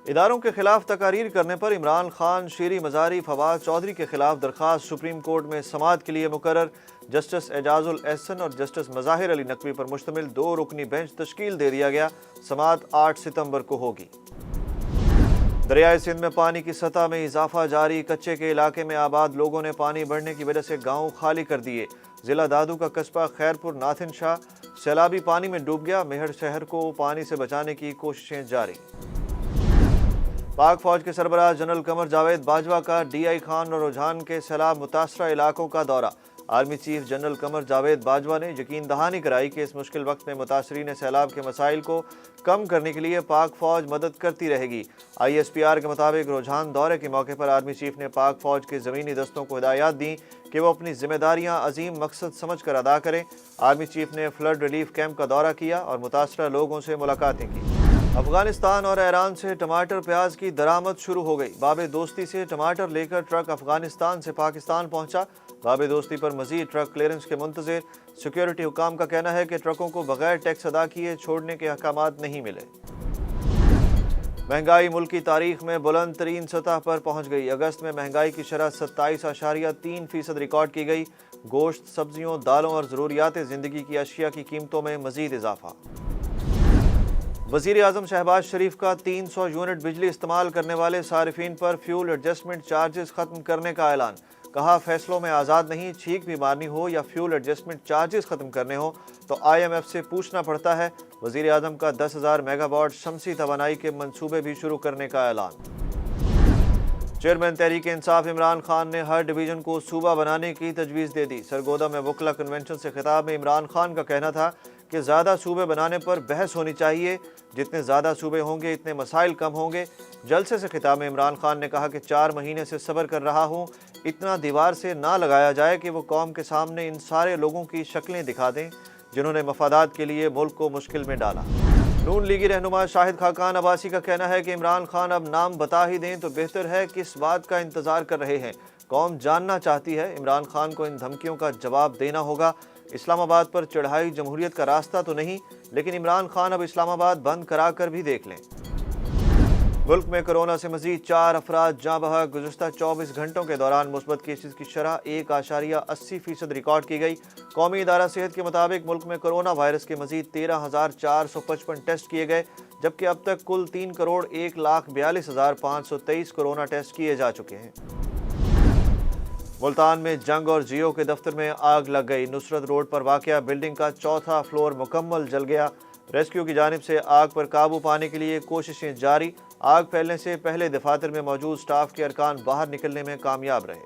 اداروں کے خلاف تقاریر کرنے پر عمران خان، شیری مزاری، فواد چودھری کے خلاف درخواست سپریم کورٹ میں سماعت کے لیے مقرر۔ جسٹس اعجاز الاحسن اور جسٹس مظاہر علی نقوی پر مشتمل 2 رکنی بینچ تشکیل دے دیا گیا۔ سماعت 8 ستمبر کو ہوگی۔ دریائے سندھ میں پانی کی سطح میں اضافہ جاری۔ کچے کے علاقے میں آباد لوگوں نے پانی بڑھنے کی وجہ سے گاؤں خالی کر دیے۔ ضلع دادو کا قصبہ خیرپور ناتھن شاہ سیلابی پانی میں ڈوب گیا۔ میہر شہر کو پانی سے بچانے کی کوششیں جاری۔ پاک فوج کے سربراہ جنرل قمر جاوید باجوہ کا ڈی آئی خان اور رجحان کے سیلاب متاثرہ علاقوں کا دورہ۔ Army chief general Qamar Javed Bajwa نے یقین دہانی کرائی کہ اس مشکل وقت میں متاثرین سیلاب کے مسائل کو کم کرنے کے لیے پاک فوج مدد کرتی رہے گی۔ آئی ایس پی آر کے مطابق رجحان دورے کے موقع پر آرمی چیف نے پاک فوج کے زمینی دستوں کو ہدایات دیں کہ وہ اپنی ذمہ داریاں عظیم مقصد سمجھ کر ادا کریں۔ آرمی چیف نے فلڈ ریلیف کیمپ کا دورہ کیا اور متاثرہ لوگوں سے ملاقاتیں کی۔ افغانستان اور ایران سے ٹماٹر پیاز کی درآمد شروع ہو گئی۔ باب دوستی سے ٹماٹر لے کر ٹرک افغانستان سے پاکستان پہنچا۔ باب دوستی پر مزید ٹرک کلیئرنس کے منتظر۔ سیکیورٹی حکام کا کہنا ہے کہ ٹرکوں کو بغیر ٹیکس ادا کیے چھوڑنے کے احکامات نہیں ملے۔ مہنگائی ملک کی تاریخ میں بلند ترین سطح پر پہنچ گئی۔ اگست میں مہنگائی کی شرح 27.3% ریکارڈ کی گئی۔ گوشت، سبزیوں، دالوں اور ضروریات زندگی کی اشیاء کی قیمتوں میں مزید اضافہ۔ وزیر اعظم شہباز شریف کا 300 یونٹ بجلی استعمال کرنے والے صارفین پر فیول ایڈجسٹمنٹ چارجز ختم کرنے کا اعلان۔ کہا فیصلوں میں آزاد نہیں، چھینک بھی مارنی ہو یا فیول ایڈجسٹمنٹ چارجز ختم کرنے ہو تو آئی ایم ایف سے پوچھنا پڑتا ہے۔ وزیر اعظم کا 10,000 میگا واٹ شمسی توانائی کے منصوبے بھی شروع کرنے کا اعلان۔ چیئرمین تحریک انصاف عمران خان نے ہر ڈویژن کو صوبہ بنانے کی تجویز دے دی۔ سرگودا میں وکلا کنونشن سے خطاب میں عمران خان کا کہنا تھا کہ زیادہ صوبے بنانے پر بحث ہونی چاہیے۔ جتنے زیادہ صوبے ہوں گے اتنے مسائل کم ہوں گے۔ جلسے سے خطاب میں عمران خان نے کہا کہ 4 مہینے سے صبر کر رہا ہوں، اتنا دیوار سے نہ لگایا جائے کہ وہ قوم کے سامنے ان سارے لوگوں کی شکلیں دکھا دیں جنہوں نے مفادات کے لیے ملک کو مشکل میں ڈالا۔ نون لیگی رہنما شاہد خاقان عباسی کا کہنا ہے کہ عمران خان اب نام بتا ہی دیں تو بہتر ہے، کس بات کا انتظار کر رہے ہیں؟ قوم جاننا چاہتی ہے۔ عمران خان کو ان دھمکیوں کا جواب دینا ہوگا۔ اسلام آباد پر چڑھائی جمہوریت کا راستہ تو نہیں، لیکن عمران خان اب اسلام آباد بند کرا کر بھی دیکھ لیں۔ ملک میں کرونا سے مزید 4 افراد جاں بحق۔ گزشتہ 24 گھنٹوں کے دوران مثبت کیسز کی شرح 1.80% ریکارڈ کی گئی۔ قومی ادارہ صحت کے مطابق ملک میں کرونا وائرس کے مزید 13,455 ٹیسٹ کیے گئے، جبکہ اب تک کل 3,01,42,523 کرونا ٹیسٹ کیے جا چکے ہیں۔ ملتان میں جنگ اور جیو کے دفتر میں آگ لگ گئی۔ نصرت روڈ پر واقع بلڈنگ کا 4تھا فلور مکمل جل گیا۔ ریسکیو کی جانب سے آگ پر قابو پانے کے لیے کوششیں جاری۔ آگ پھیلنے سے پہلے دفاتر میں موجود سٹاف کے ارکان باہر نکلنے میں کامیاب رہے۔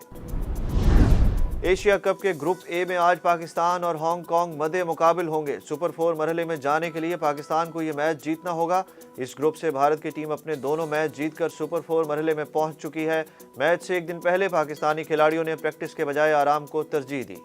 ایشیا کپ کے گروپ اے میں آج پاکستان اور ہانگ کانگ مد مقابل ہوں گے۔ سپر 4 مرحلے میں جانے کے لیے پاکستان کو یہ میچ جیتنا ہوگا۔ اس گروپ سے بھارت کی ٹیم اپنے دونوں میچ جیت کر سپر 4 مرحلے میں پہنچ چکی ہے۔ میچ سے ایک دن پہلے پاکستانی کھلاڑیوں نے پریکٹس کے بجائے آرام کو ترجیح دی۔